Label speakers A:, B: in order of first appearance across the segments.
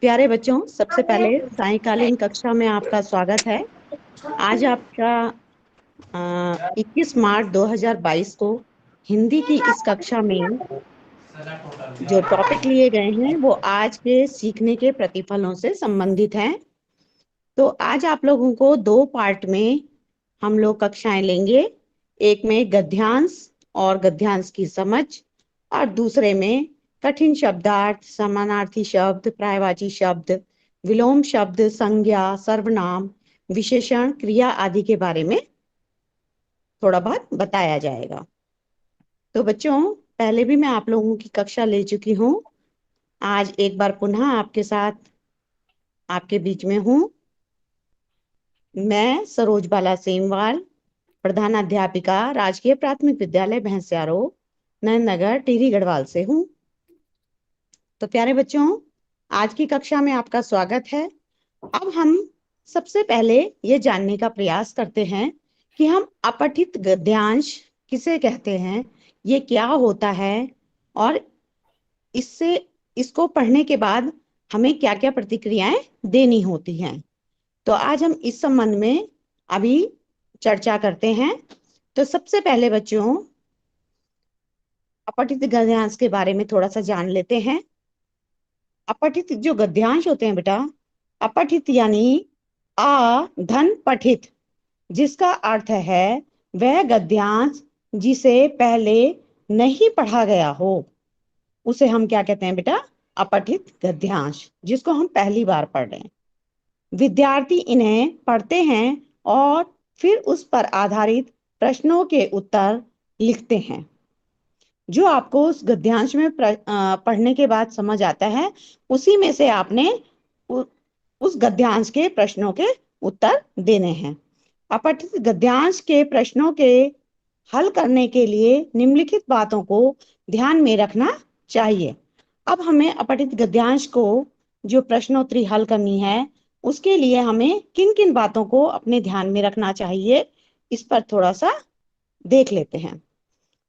A: प्यारे बच्चों, सबसे पहले सायंकालीन कक्षा में आपका स्वागत है। आज आपका 21 मार्च 2022 को हिंदी की इस कक्षा में जो टॉपिक लिए गए हैं वो आज के सीखने के प्रतिफलों से संबंधित हैं। तो आज आप लोगों को दो पार्ट में हम लोग कक्षाएं लेंगे। एक में गद्यांश और गद्यांश की समझ, और दूसरे में कठिन शब्दार्थ, समानार्थी शब्द, पर्यायवाची शब्द, विलोम शब्द, संज्ञा, सर्वनाम, विशेषण, क्रिया आदि के बारे में थोड़ा बहुत बताया जाएगा। तो बच्चों, पहले भी मैं आप लोगों की कक्षा ले चुकी हूँ। आज एक बार पुनः आपके साथ आपके बीच में हूँ। मैं सरोज बाला सेमवाल, प्रधानाध्यापिका, राजकीय प्राथमिक विद्यालय भैंसियारो, नयननगर, टिहरी गढ़वाल से हूँ। तो प्यारे बच्चों, आज की कक्षा में आपका स्वागत है। अब हम सबसे पहले ये जानने का प्रयास करते हैं कि हम अपठित गद्यांश किसे कहते हैं, ये क्या होता है, और इससे इसको पढ़ने के बाद हमें क्या क्या प्रतिक्रियाएं देनी होती हैं। तो आज हम इस संबंध में अभी चर्चा करते हैं। तो सबसे पहले बच्चों, अपठित गद्यांश के बारे में थोड़ा सा जान लेते हैं। अपठित जो गद्यांश होते हैं बेटा, अपठित यानी धन पठित, जिसका अर्थ है वह गद्यांश जिसे पहले नहीं पढ़ा गया हो, उसे हम क्या कहते हैं बेटा? अपठित गद्यांश, जिसको हम पहली बार पढ़ रहे हैं। विद्यार्थी इन्हें पढ़ते हैं और फिर उस पर आधारित प्रश्नों के उत्तर लिखते हैं। जो आपको उस गद्यांश में पढ़ने के बाद समझ आता है, उसी में से आपने उस गद्यांश के प्रश्नों के उत्तर देने हैं। अपठित गद्यांश के प्रश्नों के हल करने के लिए निम्नलिखित बातों को ध्यान में रखना चाहिए। अब हमें अपठित गद्यांश को जो प्रश्नोत्तरी हल करनी है, उसके लिए हमें किन किन बातों को अपने ध्यान में रखना चाहिए, इस पर थोड़ा सा देख लेते हैं।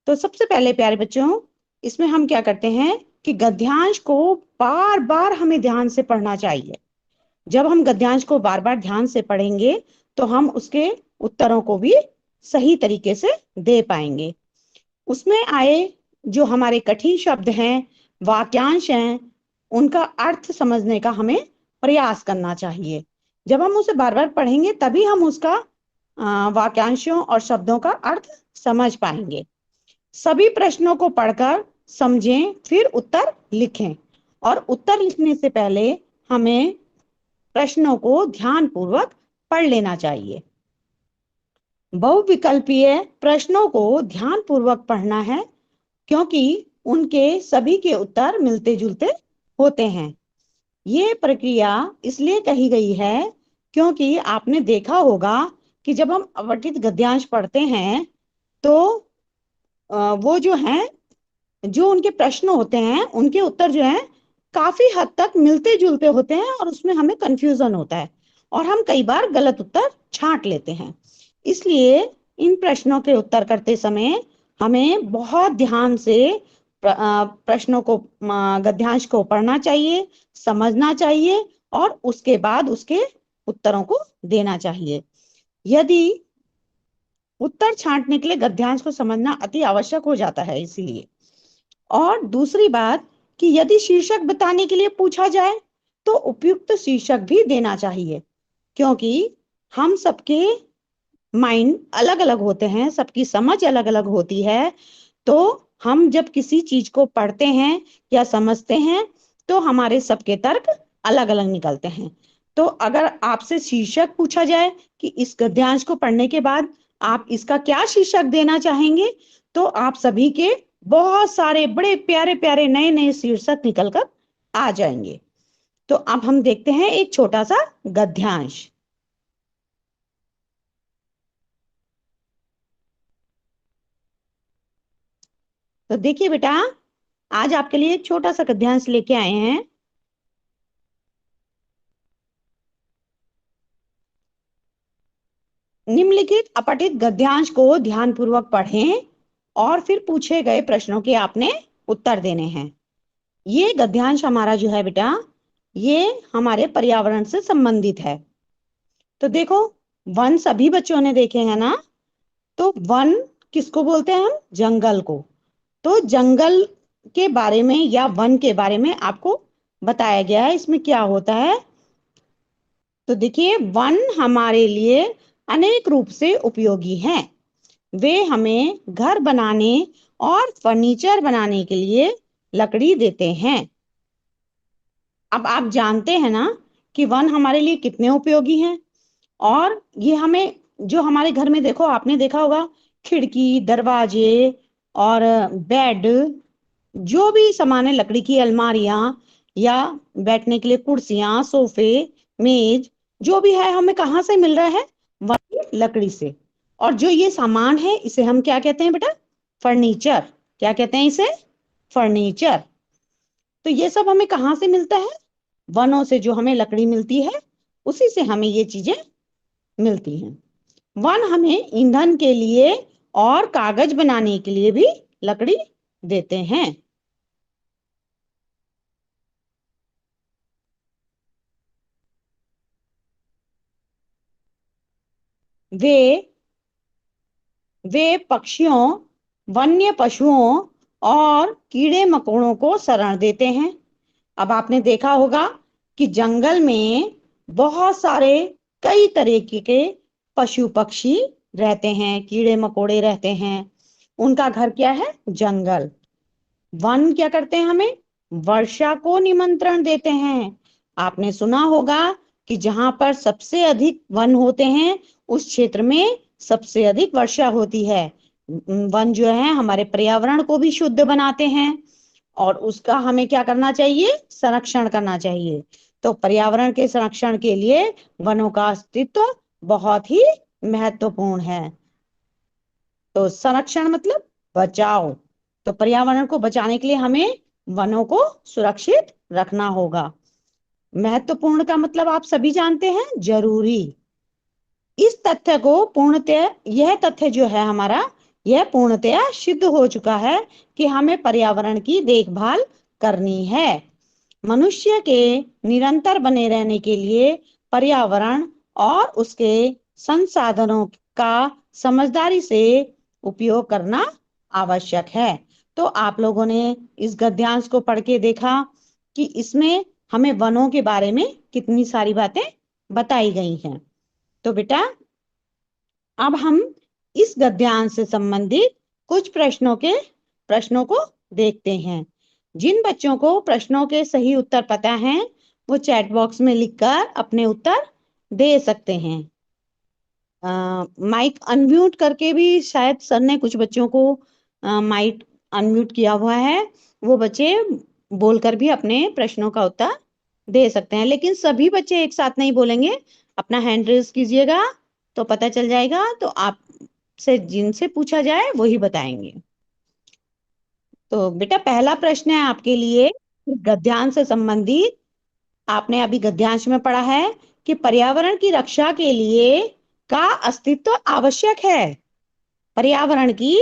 A: तो सबसे पहले प्यारे बच्चों, इसमें हम क्या करते हैं कि गद्यांश को बार बार हमें ध्यान से पढ़ना चाहिए। जब हम गद्यांश को बार बार ध्यान से पढ़ेंगे तो हम उसके उत्तरों को भी सही तरीके से दे पाएंगे। उसमें आए जो हमारे कठिन शब्द हैं, वाक्यांश हैं, उनका अर्थ समझने का हमें प्रयास करना चाहिए। जब हम उसे बार बार पढ़ेंगे तभी हम उसका वाक्यांशों और शब्दों का अर्थ समझ पाएंगे। सभी प्रश्नों को पढ़कर समझें, फिर उत्तर लिखें, और उत्तर लिखने से पहले हमें प्रश्नों को ध्यानपूर्वक पढ़ लेना चाहिए। बहुविकल्पीय प्रश्नों को ध्यानपूर्वक पढ़ना है, क्योंकि उनके सभी के उत्तर मिलते जुलते होते हैं। ये प्रक्रिया इसलिए कही गई है क्योंकि आपने देखा होगा कि जब हम अपठित गद्यांश पढ़ते हैं तो वो जो है, जो उनके प्रश्न होते हैं, उनके उत्तर जो है काफी हद तक मिलते जुलते होते हैं, और उसमें हमें कंफ्यूजन होता है और हम कई बार गलत उत्तर छांट लेते हैं। इसलिए इन प्रश्नों के उत्तर करते समय हमें बहुत ध्यान से प्रश्नों को, गद्यांश को पढ़ना चाहिए, समझना चाहिए, और उसके बाद उसके उत्तरों को देना चाहिए। यदि उत्तर छांटने के लिए गद्यांश को समझना अति आवश्यक हो जाता है, इसीलिए। और दूसरी बात कि यदि शीर्षक बताने के लिए पूछा जाए तो उपयुक्त शीर्षक भी देना चाहिए, क्योंकि हम सबके माइंड अलग अलग होते हैं, सबकी समझ अलग अलग होती है। तो हम जब किसी चीज को पढ़ते हैं या समझते हैं तो हमारे सबके तर्क अलग अलग निकलते हैं। तो अगर आपसे शीर्षक पूछा जाए कि इस गद्यांश को पढ़ने के बाद आप इसका क्या शीर्षक देना चाहेंगे, तो आप सभी के बहुत सारे बड़े प्यारे प्यारे नए नए शीर्षक निकलकर आ जाएंगे। तो अब हम देखते हैं एक छोटा सा गद्यांश। तो देखिए बेटा, आज आपके लिए एक छोटा सा गद्यांश लेके आए हैं। निम्नलिखित अपठित गद्यांश को ध्यानपूर्वक पढ़ें और फिर पूछे गए प्रश्नों के आपने उत्तर देने हैं। ये गद्यांश हमारा जो है बेटा, ये हमारे पर्यावरण से संबंधित है। तो देखो, वन सभी बच्चों ने देखे हैं ना। तो वन किसको बोलते हैं हम? जंगल को। तो जंगल के बारे में या वन के बारे में आपको बताया गया है। इसमें क्या होता है? तो देखिए, वन हमारे लिए अनेक रूप से उपयोगी हैं। वे हमें घर बनाने और फर्नीचर बनाने के लिए लकड़ी देते हैं। अब आप जानते हैं ना कि वन हमारे लिए कितने उपयोगी हैं। और ये हमें, जो हमारे घर में देखो, आपने देखा होगा, खिड़की, दरवाजे और बेड, जो भी सामान है, लकड़ी की अलमारियां या बैठने के लिए कुर्सियां, सोफे, मेज, जो भी है, हमें कहाँ से मिल रहा है? वही लकड़ी से। और जो ये सामान है, इसे हम क्या कहते हैं बेटा? फर्नीचर। क्या कहते हैं इसे? फर्नीचर। तो ये सब हमें कहाँ से मिलता है? वनों से। जो हमें लकड़ी मिलती है, उसी से हमें ये चीजें मिलती हैं। वन हमें ईंधन के लिए और कागज बनाने के लिए भी लकड़ी देते हैं। वे वे पक्षियों, वन्य पशुओं और कीड़े मकोड़ों को शरण देते हैं। अब आपने देखा होगा कि जंगल में बहुत सारे, कई तरह के पशु पक्षी रहते हैं, कीड़े मकोड़े रहते हैं। उनका घर क्या है? जंगल। वन क्या करते हैं? हमें वर्षा को निमंत्रण देते हैं। आपने सुना होगा कि जहां पर सबसे अधिक वन होते हैं, उस क्षेत्र में सबसे अधिक वर्षा होती है। वन जो है हमारे पर्यावरण को भी शुद्ध बनाते हैं, और उसका हमें क्या करना चाहिए? संरक्षण करना चाहिए। तो पर्यावरण के संरक्षण के लिए वनों का अस्तित्व बहुत ही महत्वपूर्ण है। तो संरक्षण मतलब बचाओ। तो पर्यावरण को बचाने के लिए हमें वनों को सुरक्षित रखना होगा। महत्वपूर्ण का मतलब आप सभी जानते हैं, जरूरी। इस तथ्य को पूर्णतः, यह तथ्य जो है हमारा, यह पूर्णतः सिद्ध हो चुका है कि हमें पर्यावरण की देखभाल करनी है। मनुष्य के निरंतर बने रहने के लिए पर्यावरण और उसके संसाधनों का समझदारी से उपयोग करना आवश्यक है। तो आप लोगों ने इस गद्यांश को पढ़ के देखा कि इसमें हमें वनों के बारे में कितनी सारी बातें बताई गई हैं। तो बेटा, अब हम इस गद्यांश से संबंधित कुछ प्रश्नों को देखते हैं। जिन बच्चों को प्रश्नों के सही उत्तर पता हैं, वो चैट बॉक्स में लिखकर अपने उत्तर दे सकते हैं। माइक अनम्यूट करके भी शायद सर ने कुछ बच्चों को माइक अनम्यूट किया हुआ है। वो बच्चे बोलकर भी अपने प्रश्नों का उत्तर दे सकते हैं, लेकिन सभी बच्चे एक साथ नहीं बोलेंगे। अपना हैंड रेज कीजिएगा तो पता चल जाएगा। तो आप से जिनसे पूछा जाए वही बताएंगे। तो बेटा, पहला प्रश्न है आपके लिए गद्यांश से संबंधित। आपने अभी गद्यांश में पढ़ा है कि पर्यावरण की रक्षा के लिए का अस्तित्व आवश्यक है। पर्यावरण की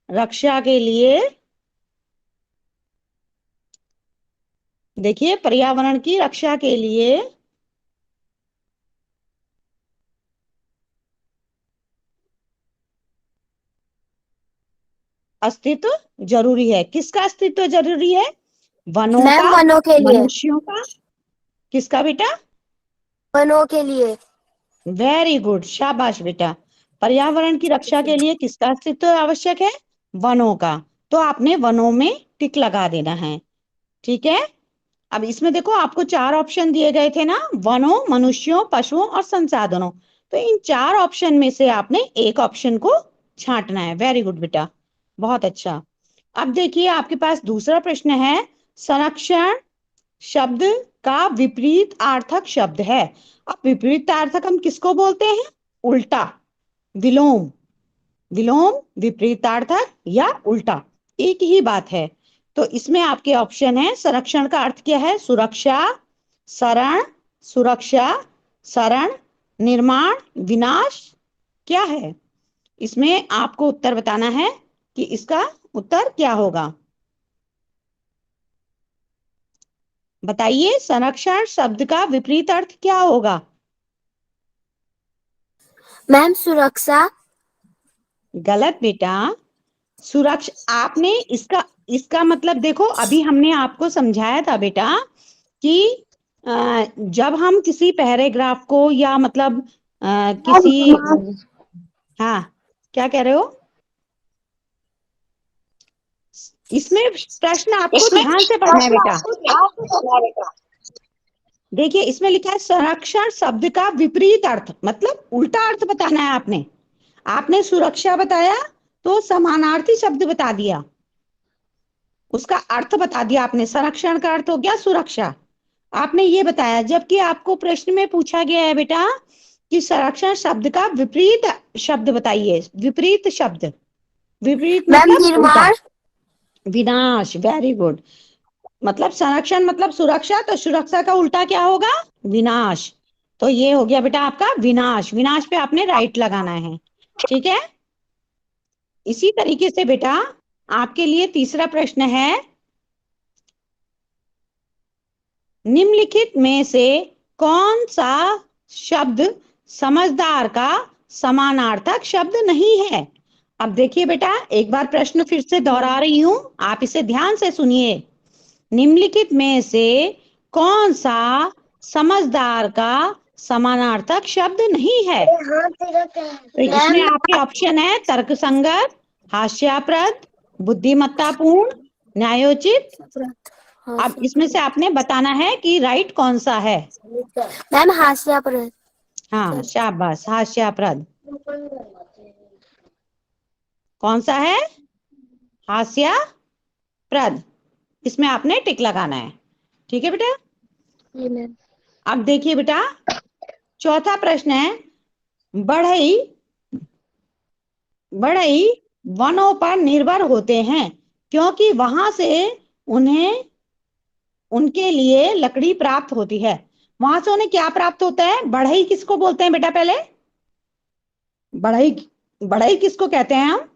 A: रक्षा के लिए, देखिए, पर्यावरण की रक्षा के लिए अस्तित्व जरूरी है। किसका अस्तित्व जरूरी है? वनों
B: मैम
A: का,
B: वनों के लिए।
A: मनुष्यों का, किसका बेटा?
B: वनों के लिए।
A: वेरी गुड, शाबाश बेटा। पर्यावरण की रक्षा के लिए किसका अस्तित्व आवश्यक है? वनों का। तो आपने वनों में टिक लगा देना है। ठीक है। अब इसमें देखो, आपको चार ऑप्शन दिए गए थे ना, वनों, मनुष्यों, पशुओं और संसाधनों। तो इन चार ऑप्शन में से आपने एक ऑप्शन को छांटना है। वेरी गुड बेटा, बहुत अच्छा। अब देखिए, आपके पास दूसरा प्रश्न है। संरक्षण शब्द का विपरीतार्थक शब्द है। अब विपरीतार्थक हम किसको बोलते हैं? उल्टा, विलोम। विलोम, विपरीतार्थक या उल्टा, एक ही बात है। तो इसमें आपके ऑप्शन है, संरक्षण का अर्थ क्या है? सुरक्षा, शरण, सुरक्षा, शरण, निर्माण, विनाश, क्या है? इसमें आपको उत्तर बताना है कि इसका उत्तर क्या होगा। बताइए संरक्षण शब्द का विपरीत अर्थ क्या होगा?
B: मैम सुरक्षा।
A: गलत बेटा। सुरक्षा आपने इसका इसका मतलब देखो, अभी हमने आपको समझाया था बेटा कि जब हम किसी पैराग्राफ को या मतलब किसी, हाँ क्या कह रहे हो? इसमें प्रश्न आपको
B: इसमें
A: ध्यान से पढ़ना है
B: प्रश्न
A: बेटा।
B: आपको ध्यान से सुनना है बेटा।
A: देखिए इसमें लिखा है संरक्षण शब्द का विपरीत अर्थ, मतलब उल्टा अर्थ बताना है आपने। आपने सुरक्षा बताया तो समानार्थी शब्द बता दिया, उसका अर्थ बता दिया आपने। संरक्षण का अर्थ हो गया सुरक्षा, आपने ये बताया। जबकि आपको प्रश्न में पूछा गया है बेटा कि संरक्षण शब्द का विपरीत शब्द बताइए। विपरीत शब्द, विपरीत
B: मैम
A: मतलब उल्टा।
B: निर्माण।
A: विनाश, वेरी गुड। मतलब संरक्षण मतलब सुरक्षा, तो सुरक्षा का उल्टा क्या होगा? विनाश। तो ये हो गया बेटा आपका विनाश। विनाश पे आपने राइट लगाना है, ठीक है। इसी तरीके से बेटा आपके लिए तीसरा प्रश्न है, निम्नलिखित में से कौन सा शब्द समझदार का समानार्थक शब्द नहीं है? अब देखिए बेटा, एक बार प्रश्न फिर से दोहरा रही हूं, आप इसे ध्यान से सुनिए। निम्नलिखित में से कौन सा समझदार का समानार्थक शब्द नहीं है?
B: हाँ तेरा क्या है?
A: तो इसमें
B: मैम
A: आपके ऑप्शन है तर्कसंगत, हास्यास्पद, बुद्धिमत्तापूर्ण, न्यायोचित।
B: हाँ
A: अब इसमें से आपने बताना है कि राइट कौन सा है।
B: मैम हास्यास्पद।
A: हाँ शाबाश, हास्यास्पद। कौन सा है? हास्यास्पद। इसमें आपने टिक लगाना है, ठीक है बेटा।
B: जी मैम।
A: अब देखिए बेटा, चौथा प्रश्न है, बढ़ई बढ़ई वनों पर निर्भर होते हैं क्योंकि वहां से उन्हें उनके लिए लकड़ी प्राप्त होती है। वहां से उन्हें क्या प्राप्त होता है? बढ़ई किसको बोलते हैं बेटा? पहले बढ़ई, बढ़ई किसको कहते हैं हम?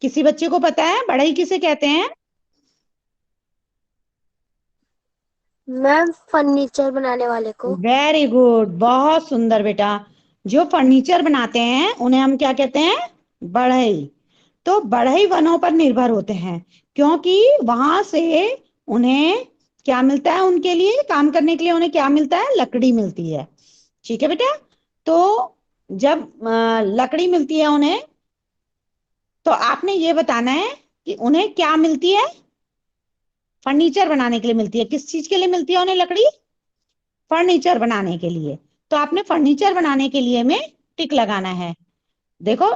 A: किसी बच्चे को पता है बढ़ई किसे कहते हैं?
B: मैम फर्नीचर बनाने वाले को।
A: वेरी गुड, बहुत सुंदर बेटा। जो फर्नीचर बनाते हैं उन्हें हम क्या कहते हैं? बढ़ई। तो बढ़ई वनों पर निर्भर होते हैं क्योंकि वहां से उन्हें क्या मिलता है? उनके लिए काम करने के लिए उन्हें क्या मिलता है? लकड़ी मिलती है, ठीक है बेटा। तो जब लकड़ी मिलती है उन्हें, तो आपने ये बताना है कि उन्हें क्या मिलती है? फर्नीचर बनाने के लिए मिलती है। किस चीज के लिए मिलती है उन्हें लकड़ी? फर्नीचर बनाने के लिए। तो आपने फर्नीचर बनाने के लिए में टिक लगाना है। देखो,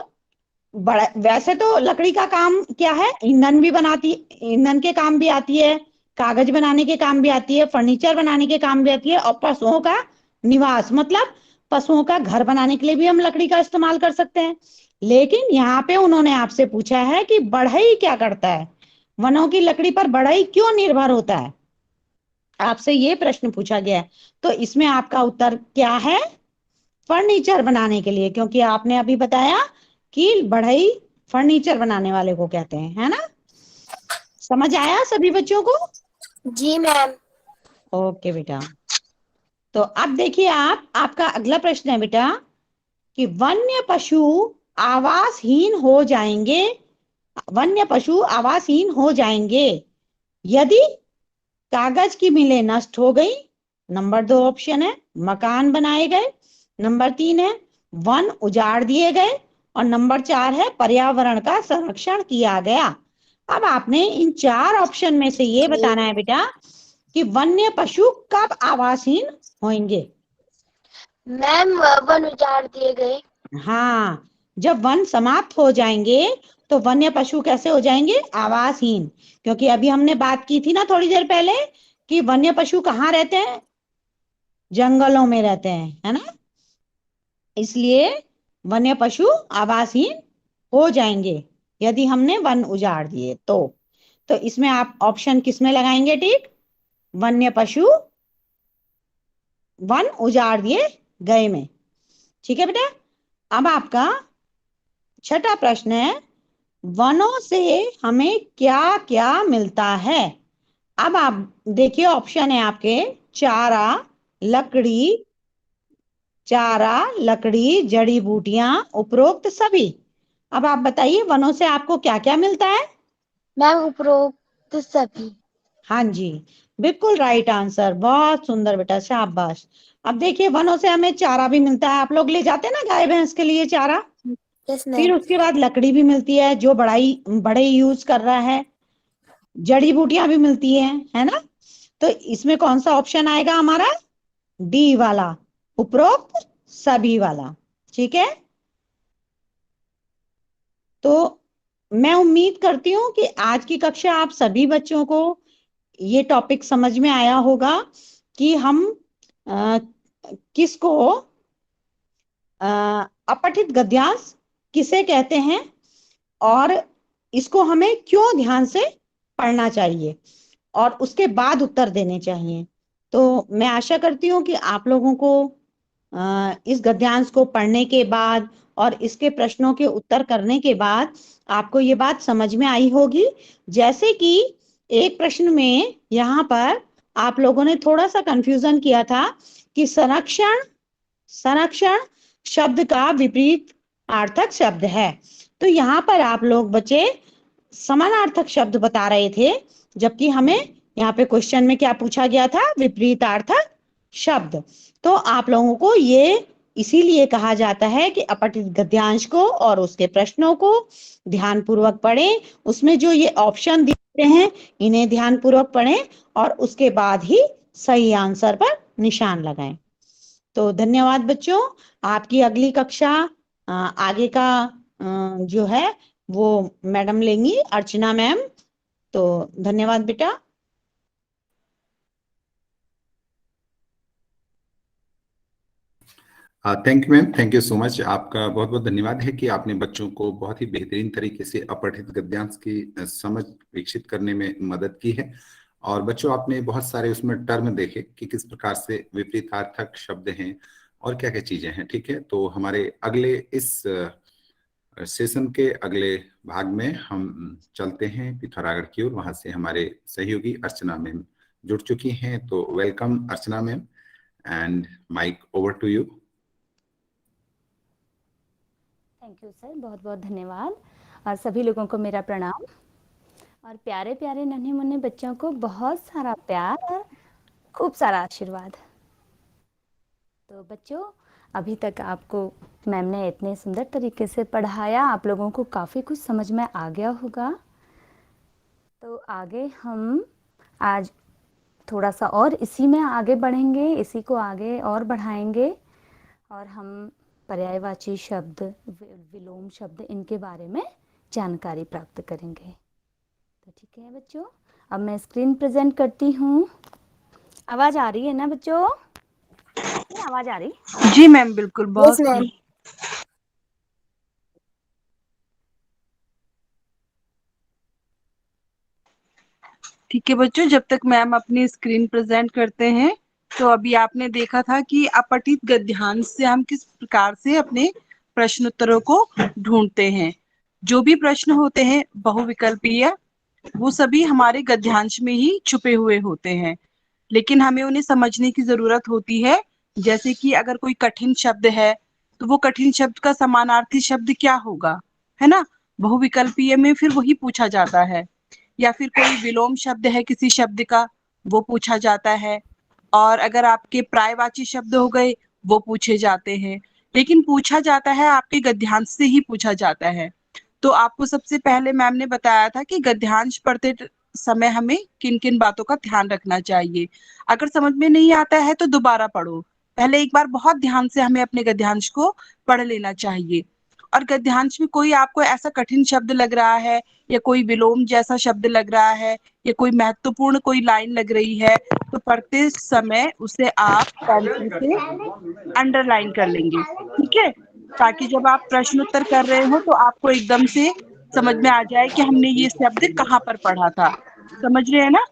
A: बड़ा वैसे तो लकड़ी का काम क्या है? ईंधन भी बनाती, ईंधन के काम भी आती है, कागज बनाने के काम भी आती है, फर्नीचर बनाने के काम भी आती है, और पशुओं का निवास मतलब पशुओं का घर बनाने के लिए भी हम लकड़ी का इस्तेमाल कर सकते हैं। लेकिन यहाँ पे उन्होंने आपसे पूछा है कि बढ़ई क्या करता है, वनों की लकड़ी पर बढ़ई क्यों निर्भर होता है, आपसे ये प्रश्न पूछा गया है। तो इसमें आपका उत्तर क्या है? फर्नीचर बनाने के लिए, क्योंकि आपने अभी बताया कि बढ़ई फर्नीचर बनाने वाले को कहते हैं, है ना। समझ आया सभी बच्चों को?
B: जी मैम।
A: ओके बेटा। तो अब देखिए, आपका अगला प्रश्न है बेटा कि वन्य पशु आवासहीन हो जाएंगे, वन्य पशु आवासहीन हो जाएंगे यदि कागज की मिलें नष्ट हो गई। नंबर 2 ऑप्शन है मकान बनाए गए, नंबर 3 है वन उजाड़ दिए गए, और नंबर 4 है पर्यावरण का संरक्षण किया गया। अब आपने इन 4 ऑप्शन में से ये बताना है बेटा कि वन्य पशु कब आवासहीन होंगे।
B: मैम वन उजाड़ दिए गए।
A: हाँ, जब वन समाप्त हो जाएंगे तो वन्य पशु कैसे हो जाएंगे? आवासहीन। क्योंकि अभी हमने बात की थी ना थोड़ी देर पहले कि वन्य पशु कहाँ रहते हैं? जंगलों में रहते हैं, है ना। इसलिए वन्य पशु आवासहीन हो जाएंगे यदि हमने वन उजाड़ दिए तो इसमें आप ऑप्शन किस में लगाएंगे? ठीक, वन्य पशु वन उजाड़ दिए गए में, ठीक है बेटा। अब आपका छठा प्रश्न है, वनों से हमें क्या क्या मिलता है? अब आप देखिए, ऑप्शन है आपके चारा, लकड़ी, चारा, लकड़ी, जड़ी बूटियां, उपरोक्त सभी। अब आप बताइए, वनों से आपको क्या क्या मिलता है?
B: मैम उपरोक्त सभी।
A: हाँ जी, बिल्कुल राइट आंसर, बहुत सुंदर बेटा, शाबाश। अब देखिए, वनों से हमें चारा भी मिलता है, आप लोग ले जाते हैं ना गाय भैंस के लिए चारा।
B: यस
A: फिर
B: मैम।
A: उसके बाद लकड़ी भी मिलती है, जो बड़े यूज कर रहा है। जड़ी बूटियां भी मिलती है ना? तो इसमें कौन सा ऑप्शन आएगा हमारा? डी वाला, उपरोक्त सभी वाला। ठीक है, तो मैं उम्मीद करती हूँ कि आज की कक्षा आप सभी बच्चों को ये टॉपिक समझ में आया होगा कि हम अ, किसको अपठित गद्यांश किसे कहते हैं, और इसको हमें क्यों ध्यान से पढ़ना चाहिए, और उसके बाद उत्तर देने चाहिए। तो मैं आशा करती हूँ कि आप लोगों को इस गद्यांश को पढ़ने के बाद और इसके प्रश्नों के उत्तर करने के बाद आपको ये बात समझ में आई होगी। जैसे कि एक प्रश्न में यहाँ पर आप लोगों ने थोड़ा सा कंफ्यूजन किया था कि संरक्षण संरक्षण शब्द का विपरीत अर्थक शब्द है। तो यहाँ पर आप लोग बच्चे समानार्थक शब्द बता रहे थे, जबकि हमें यहाँ पे क्वेश्चन में क्या पूछा गया था? विपरीतार्थक शब्द। तो आप लोगों को ये इसीलिए कहा जाता है कि अपठित गद्यांश को और उसके प्रश्नों को ध्यान पूर्वक पढ़ें। उसमें जो ये ऑप्शन दिए हैं, इन्हें ध्यान पूर्वक पढ़ें और उसके बाद ही सही आंसर पर निशान लगाएं। तो धन्यवाद बच्चों। आपकी अगली कक्षा आगे का जो है वो मैडम लेंगी, अर्चना मैम। तो धन्यवाद बेटा।
C: Thank you ma'am, thank you so much. आपका बहुत बहुत धन्यवाद है कि आपने बच्चों को बहुत ही बेहतरीन तरीके से अपठित गद्यांश की समझ विकसित करने में मदद की है। और बच्चों, आपने बहुत सारे उसमें टर्म देखे कि किस प्रकार से विपरीतार्थक शब्द हैं और क्या क्या चीजें हैं। ठीक है, तो हमारे अगले इस सेशन के अगले भाग में हम चलते हैं पिथौरागढ़ की ओर। वहां से हमारे सहयोगी अर्चना मैम जुड़ चुकी हैं। तो welcome Archana ma'am, and mike over to you.
D: Thank you sir, बहुत बहुत धन्यवाद। और सभी लोगों को मेरा प्रणाम, और प्यारे प्यारे नन्हे मुन्ने बच्चों को बहुत सारा प्यार और खूब सारा आशीर्वाद। तो बच्चों, अभी तक आपको मैम ने इतने सुंदर तरीके से पढ़ाया, आप लोगों को काफ़ी कुछ समझ में आ गया होगा। तो आगे हम आज थोड़ा सा और इसी में आगे बढ़ेंगे, इसी को आगे और बढ़ाएंगे, और हम पर्यायवाची शब्द, विलोम शब्द, इनके बारे में जानकारी प्राप्त करेंगे। तो ठीक है बच्चों, अब मैं स्क्रीन प्रेजेंट करती हूँ। आवाज आ रही है ना बच्चों? आवाज आ रही?
E: जी मैम, बिल्कुल, बहुत
B: यस मैम।
E: ठीक है बच्चों, जब तक मैम अपनी स्क्रीन प्रेजेंट करते हैं, तो अभी आपने देखा था कि अपठित गद्यांश से हम किस प्रकार से अपने प्रश्नोत्तरों को ढूंढते हैं। जो भी प्रश्न होते हैं बहुविकल्पीय, वो सभी हमारे गद्यांश में ही छुपे हुए होते हैं, लेकिन हमें उन्हें समझने की जरूरत होती है। जैसे कि अगर कोई कठिन शब्द है, तो वो कठिन शब्द का समानार्थी शब्द क्या होगा, है ना? बहुविकल्पीय में फिर वही पूछा जाता है। या फिर कोई विलोम शब्द है किसी शब्द का, वो पूछा जाता है। और अगर आपके प्रायवाची शब्द हो गए, वो पूछे जाते हैं। लेकिन पूछा जाता है आपके गद्यांश से ही पूछा जाता है। तो आपको सबसे पहले मैम ने बताया था कि गद्यांश पढ़ते समय हमें किन किन बातों का ध्यान रखना चाहिए। अगर समझ में नहीं आता है तो दोबारा पढ़ो, पहले एक बार बहुत ध्यान से हमें अपने गद्यांश को पढ़ लेना चाहिए। और गद्यांश में कोई आपको ऐसा कठिन शब्द लग रहा है, या कोई विलोम जैसा शब्द लग रहा है, या कोई महत्वपूर्ण कोई लाइन लग रही है, तो पढ़ते समय उसे आप पेंसिल से अंडरलाइन कर लेंगे, ठीक है? ताकि जब आप प्रश्न उत्तर कर रहे हो तो आपको एकदम से समझ में आ जाए कि हमने ये शब्द कहाँ पर पढ़ा था। समझ रहे हैं ना?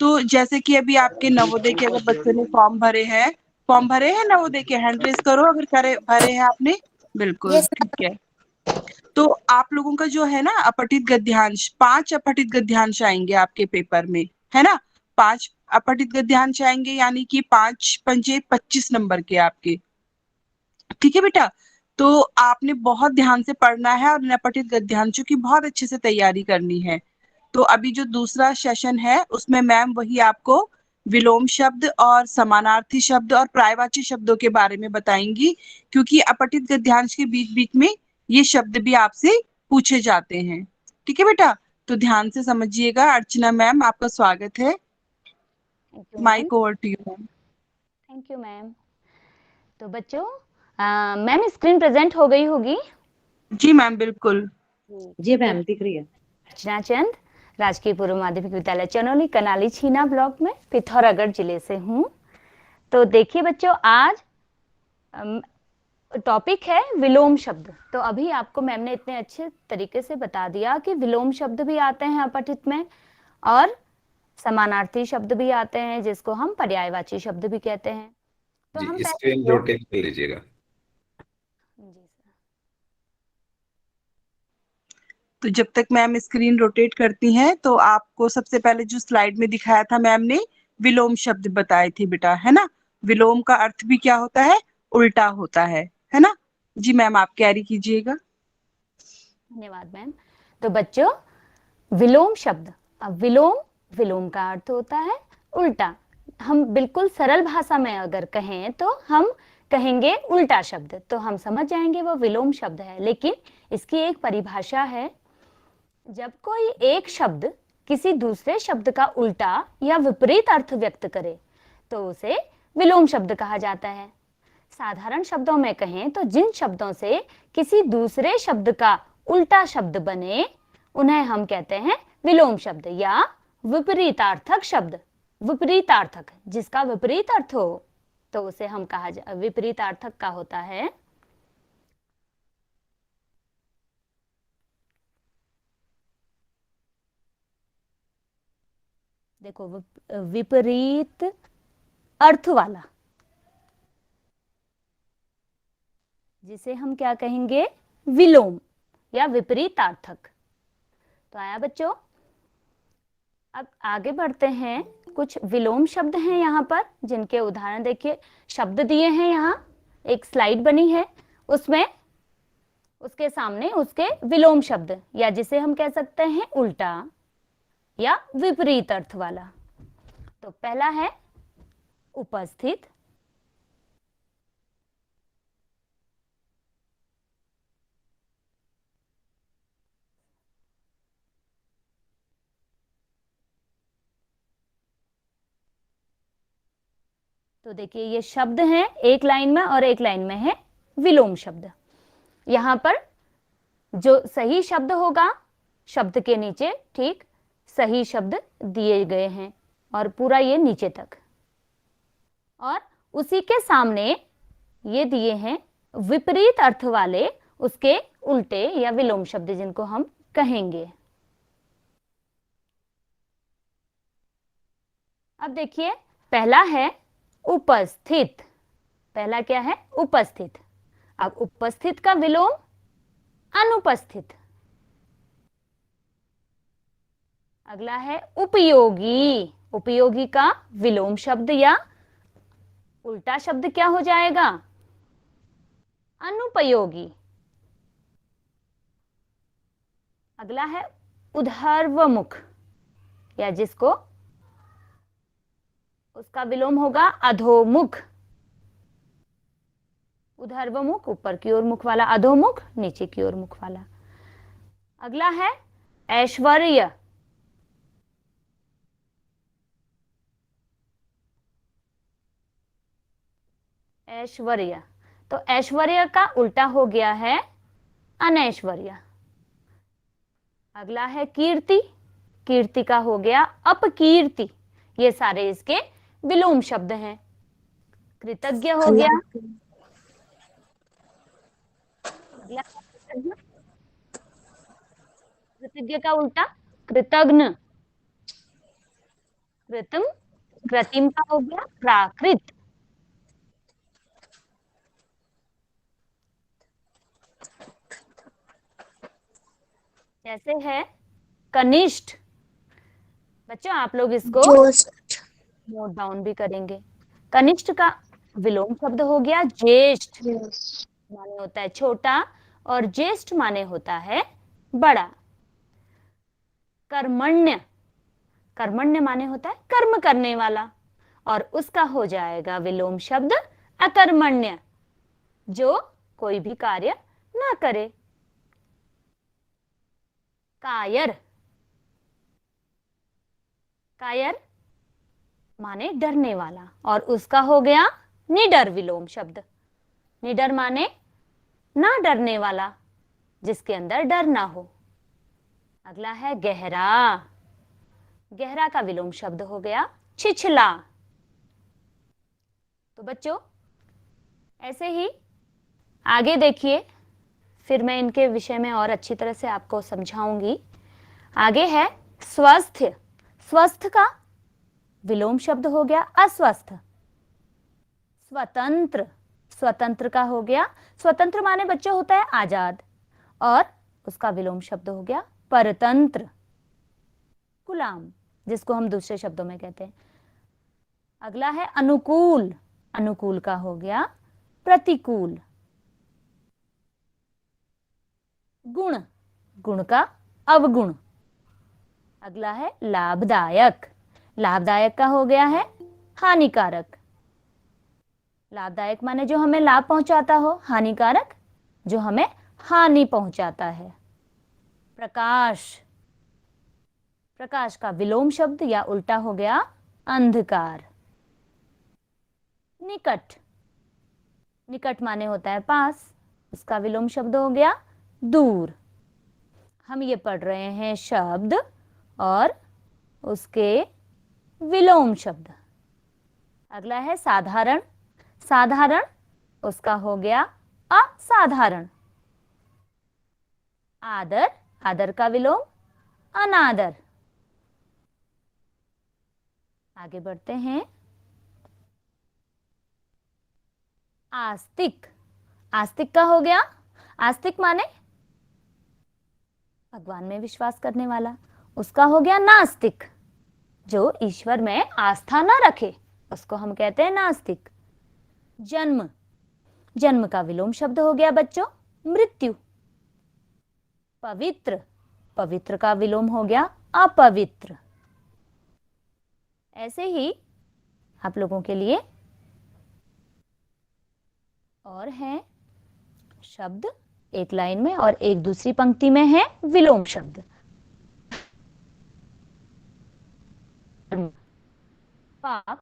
E: तो जैसे कि अभी आपके नवोदय के अगर बच्चों ने फॉर्म भरे हैं नवोदय के, हैंड रेज करो अगर करे भरे हैं आपने। बिल्कुल
B: यस।
E: ठीक है। तो आप लोगों का जो है ना अपठित गद्यांश, 5 अपठित गद्यांश आएंगे आपके पेपर में, है ना? 5 अपठित गद्यांश आएंगे, यानी कि 5 पंजे 25 नंबर के आपके। ठीक है बेटा, तो आपने बहुत ध्यान से पढ़ना है और इन अपठित गद्यांशों की बहुत अच्छे से तैयारी करनी है। तो अभी जो दूसरा सेशन है उसमें मैम वही आपको विलोम शब्द और समानार्थी शब्द और पर्यायवाची शब्दों के बारे में बताएंगी, क्योंकि अपठित गद्यांश के बीच बीच में ये शब्द भी आपसे पूछे जाते हैं। ठीक है बेटा, तो ध्यान से समझिएगा। अर्चना मैम, आपका स्वागत है।
D: Thank you ma'am.
E: Mike over to you ma'am.
D: Thank you ma'am. तो बच्चों, मैम स्क्रीन प्रेजेंट हो गई होगी?
E: जी मैम, बिल्कुल।
A: जी मैम, दिख रही है।
D: अर्चना चंद, राजकीय पूर्व माध्यमिक विद्यालय चनौली, कनाली छीना ब्लॉक में, पिथौरागढ़ जिले से हूँ। तो देखिए बच्चों, आज टॉपिक है विलोम शब्द। तो अभी आपको मैम ने इतने अच्छे तरीके से बता दिया कि विलोम शब्द भी आते हैं अपठित में, और समानार्थी शब्द भी आते हैं जिसको हम पर्यायवाची शब्द भी कहते हैं। तो हम
C: जी,
D: पहले
C: स्क्रीन रोटेट कर लीजिएगा।
D: जी सर।
E: तो जब तक मैम स्क्रीन रोटेट करती हैं, तो आपको सबसे पहले जो स्लाइड में दिखाया था मैम ने, विलोम शब्द बताए थे बेटा, है ना। विलोम का अर्थ भी क्या होता है? उल्टा होता है ना। जी मैम, आप कैरी कीजिएगा।
D: धन्यवाद मैम। तो बच्चों, विलोम शब्द, अब विलोम का अर्थ होता है उल्टा। हम बिल्कुल सरल भाषा में अगर कहें तो हम कहेंगे उल्टा शब्द, तो हम समझ जाएंगे वो विलोम शब्द है। लेकिन इसकी एक परिभाषा है, जब कोई एक शब्द किसी दूसरे शब्द का उल्टा या विपरीत अर्थ व्यक्त करे तो उसे विलोम शब्द कहा जाता है। साधारण शब्दों में कहें तो जिन शब्दों से किसी दूसरे शब्द का उल्टा शब्द बने उन्हें हम कहते हैं विलोम शब्द या विपरीतार्थक शब्द। विपरीतार्थक, जिसका विपरीत अर्थ हो तो उसे हम विपरीतार्थक का होता है। देखो, विपरीत अर्थ वाला, जिसे हम क्या कहेंगे? विलोम या विपरीतार्थक। तो आया बच्चों, अब आगे बढ़ते हैं। कुछ विलोम शब्द हैं यहाँ पर जिनके उदाहरण देखिए, शब्द दिए हैं यहाँ, एक स्लाइड बनी है, उसमें उसके सामने उसके विलोम शब्द, या जिसे हम कह सकते हैं उल्टा या विपरीत अर्थ वाला। तो पहला है उपस्थित, तो देखिए ये शब्द हैं एक लाइन में, और एक लाइन में है विलोम शब्द। यहाँ पर जो सही शब्द होगा, शब्द के नीचे ठीक सही शब्द दिए गए हैं और पूरा ये नीचे तक, और उसी के सामने ये दिए हैं विपरीत अर्थ वाले उसके उल्टे या विलोम शब्द जिनको हम कहेंगे। अब देखिए, पहला है उपस्थित। पहला क्या है? उपस्थित। अब उपस्थित का विलोम अनुपस्थित। अगला है उपयोगी। उपयोगी का विलोम शब्द या उल्टा शब्द क्या हो जाएगा? अनुपयोगी। अगला है उधर्वमुख, या जिसको उसका विलोम होगा अधोमुख। उधर्वमुख ऊपर की ओर मुख वाला, अधोमुख नीचे की ओर मुख वाला। अगला है ऐश्वर्य। ऐश्वर्य, तो ऐश्वर्य का उल्टा हो गया है अनैश्वर्य। अगला है कीर्ति। कीर्ति का हो गया अपकीर्ति। ये सारे इसके विलोम शब्द हैं। कृतज्ञ हो गया, अगला कृतज्ञ का उल्टा कृतघ्न। कृतम, कृतिम का हो गया प्राकृत। जैसे है कनिष्ठ, बच्चों आप लोग इसको
B: जोस्ट।
D: नोट डाउन भी करेंगे। कनिष्ठ का विलोम शब्द हो गया ज्येष्ठ,
B: जोस्ट।
D: माने होता है छोटा और ज्येष्ठ माने होता है बड़ा। कर्मण्य, कर्मण्य माने होता है कर्म करने वाला, और उसका हो जाएगा विलोम शब्द अकर्मण्य, जो कोई भी कार्य ना करे। कायर, कायर माने डरने वाला, और उसका हो गया निडर विलोम शब्द। निडर माने ना डरने वाला, जिसके अंदर डर ना हो। अगला है गहरा, गहरा का विलोम शब्द हो गया छिछला। तो बच्चों ऐसे ही आगे देखिए, फिर मैं इनके विषय में और अच्छी तरह से आपको समझाऊंगी। आगे है स्वस्थ, स्वस्थ का विलोम शब्द हो गया अस्वस्थ। स्वतंत्र, स्वतंत्र का हो गया, स्वतंत्र माने बच्चों होता है आजाद, और उसका विलोम शब्द हो गया परतंत्र। गुलाम, जिसको हम दूसरे शब्दों में कहते हैं। अगला है अनुकूल, अनुकूल का हो गया प्रतिकूल। गुण, गुण का अवगुण। अगला है लाभदायक, लाभदायक का हो गया है हानिकारक। लाभदायक माने जो हमें लाभ पहुंचाता हो, हानिकारक जो हमें हानि पहुंचाता है। प्रकाश, प्रकाश का विलोम शब्द या उल्टा हो गया अंधकार। निकट, निकट माने होता है पास, उसका विलोम शब्द हो गया दूर। हम ये पढ़ रहे हैं शब्द और उसके विलोम शब्द। अगला है साधारण, साधारण उसका हो गया असाधारण। आदर, आदर का विलोम अनादर। आगे बढ़ते हैं। आस्तिक, आस्तिक का हो गया, आस्तिक माने भगवान में विश्वास करने वाला, उसका हो गया नास्तिक। जो ईश्वर में आस्था ना रखे उसको हम कहते हैं नास्तिक। जन्म, जन्म का विलोम शब्द हो गया बच्चों मृत्यु। पवित्र, पवित्र का विलोम हो गया अपवित्र। ऐसे ही आप लोगों के लिए और हैं शब्द एक लाइन में और एक दूसरी पंक्ति में है विलोम शब्द। पाप,